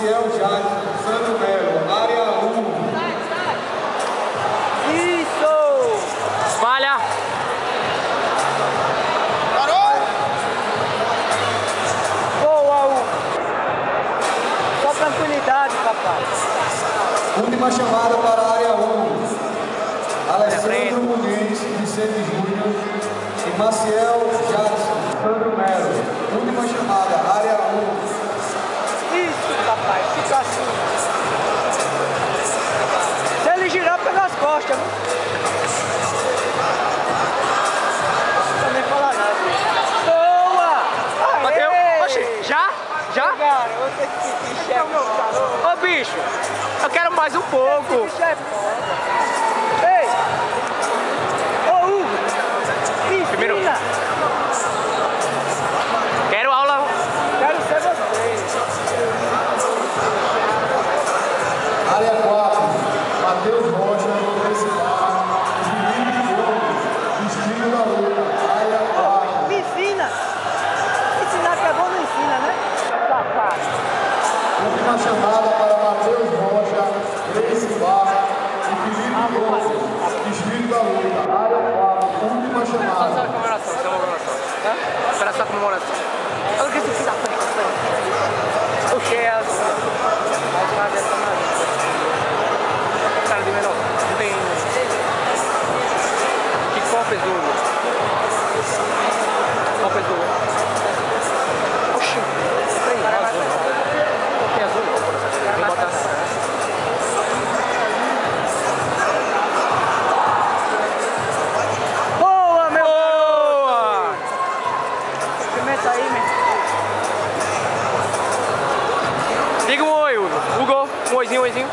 Maciel Jackson, Sandro Melo, área 1. Isso! Falha! Parou! Boa, Hugo! Só tranquilidade, papai. Última chamada para a área 1. Alessandro Muniz, Vicente Júnior e Maciel Jackson, Sandro Melo. Última chamada, área 1. Isso, papai, fica assim. Se ele girar, pega as costas, viu? Não vou nem falar nada. Boa! Aê! Bateu? Oxi, já? Já? Garoto, esse bicho é meu garoto. Ô bicho, eu quero mais um pouco. Esse bicho é foda. Ei! Ô, Hugo! Ensina! Primeiro. Quero aula. Quero ser você. Área 4, Matheus Rocha, Universidade, Felipe Diogo, Estilo da Luta, área 4. Me ensina! Ensinar que é bom não ensina, né? Safado. Última chamada para Matheus Rocha, Grace Bar e Felipe Diogo, Estilo da Luta, área 4. Última Só chamada. a comemoração, só a comemoração. Espera só a comemoração. Olha o que esse filho da puta tá fazendo. O que é a... Cara de menor. Não tem... Que copa azul. Copa azul. Oxi. Não tem azul não. Não tem azul não, por exemplo. Vou botar assim. Boa, meu Boa! garoto! Experimenta aí, meu. Diga um oi, Hugo. Hugo, um oizinho, um oizinho.